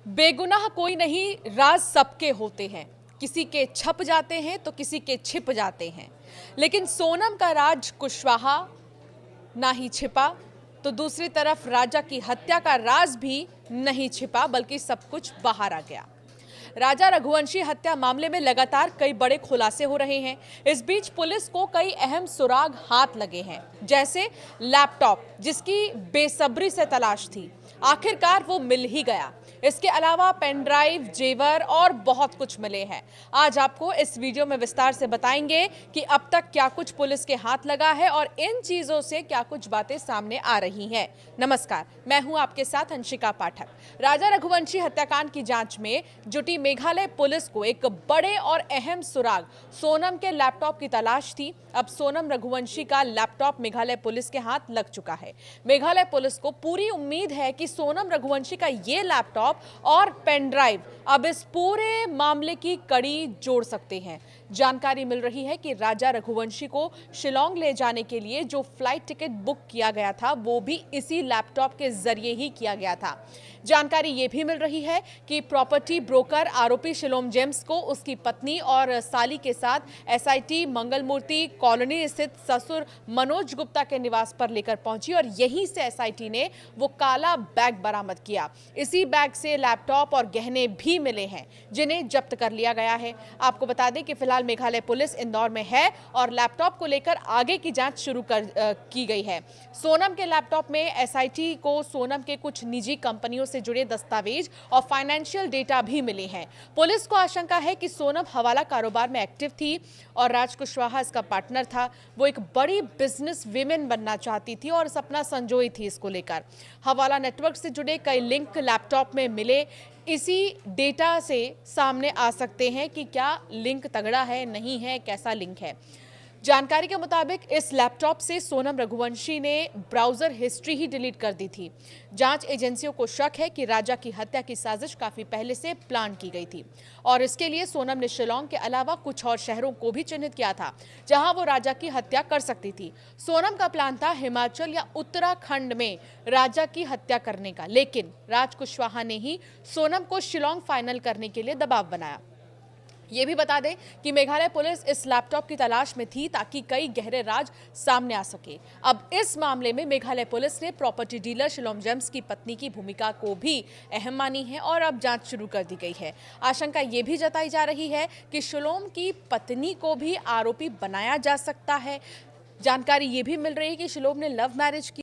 बेगुनाह कोई नहीं, राज सबके होते हैं। किसी के छप जाते हैं तो किसी के छिप जाते हैं। लेकिन सोनम का राज कुशवाहा ना ही छिपा तो दूसरी तरफ राजा की हत्या का राज भी नहीं छिपा, बल्कि सब कुछ बाहर आ गया। राजा रघुवंशी हत्या मामले में लगातार कई बड़े खुलासे हो रहे हैं। इस बीच पुलिस को कई अहम सुराग हाथ लगे हैं, जैसे लैपटॉप जिसकी बेसब्री से तलाश थी, आखिरकार वो मिल ही गया। इसके अलावा पेन ड्राइव, जेवर और बहुत कुछ मिले हैं। आज आपको इस वीडियो में विस्तार से बताएंगे कि अब तक क्या कुछ पुलिस के हाथ लगा है और इन चीजों से क्या कुछ बातें सामने आ रही हैं। नमस्कार, मैं हूं आपके साथ अंशिका पाठक। राजा रघुवंशी हत्याकांड की जांच में जुटी मेघालय पुलिस को एक बड़े और अहम सुराग सोनम के लैपटॉप की तलाश थी। अब सोनम रघुवंशी का लैपटॉप मेघालय पुलिस के हाथ लग चुका है। मेघालय पुलिस को पूरी उम्मीद है कि सोनम रघुवंशी का ये लैपटॉप और पेन ड्राइव अब इस पूरे मामले की कड़ी जोड़ सकते हैं। जानकारी मिल रही है कि राजा रघुवंशी को शिलोंग ले जाने के लिए जो फ्लाइट टिकट बुक किया गया था, वो भी इसी लैपटॉप के जरिए ही किया गया था। जानकारी ये भी मिल रही है कि प्रॉपर्टी ब्रोकर आरोपी शिलोंग जेम्स को उसकी पत्नी और साली के साथ एसआईटी मंगलमूर्ति कॉलोनी स्थित ससुर मनोज गुप्ता के निवास पर लेकर पहुंची और यहीं से एसआईटी ने वो काला बैग बरामद किया। इसी बैग से लैपटॉप और गहने भी मिले हैं, जिन्हें जब्त कर लिया गया है। आपको बता दें कि फिलहाल मेघालय पुलिस इंदौर में है और लैपटॉप को लेकर आगे की जांच शुरू की गई है। सोनम के लैपटॉप में एसआईटी को सोनम के कुछ निजी कंपनियों से जुड़े दस्तावेज और फाइनेंशियल डेटा भी मिले हैं। पुलिस को आशंका है कि सोनम हवाला कारोबार में एक्टिव थी और राज कुशवाहा इसका पार्टनर था। वो एक बड़ी बिजनेस वीमेन बनना चाहती थी और सपना संजोई थी इसको लेकर। हवाला नेटवर्क से जुड़े कई लिंक लैपटॉप में मिले। इसी डेटा से सामने आ सकते हैं कि क्या लिंक तगड़ा है, नहीं है, कैसा लिंक है। जानकारी के मुताबिक इस लैपटॉप से सोनम रघुवंशी ने ब्राउजर हिस्ट्री ही डिलीट कर दी थी। जांच एजेंसियों को शक है कि राजा की हत्या की साजिश काफी पहले से प्लान की गई थी और इसके लिए सोनम ने शिलोंग के अलावा कुछ और शहरों को भी चिन्हित किया था, जहां वो राजा की हत्या कर सकती थी। सोनम का प्लान था हिमाचल या उत्तराखंड में राजा की हत्या करने का, लेकिन राज कुशवाहा ने ही सोनम को शिलोंग फाइनल करने के लिए दबाव बनाया। ये भी बता दें कि मेघालय पुलिस इस लैपटॉप की तलाश में थी ताकि कई गहरे राज सामने आ सके। अब इस मामले में मेघालय पुलिस ने प्रॉपर्टी डीलर शिलोंग जेम्स की पत्नी की भूमिका को भी अहम मानी है और अब जांच शुरू कर दी गई है। आशंका ये भी जताई जा रही है कि शिलोंग की पत्नी को भी आरोपी बनाया जा सकता है। जानकारी ये भी मिल रही है कि शिलोंग ने लव मैरिज की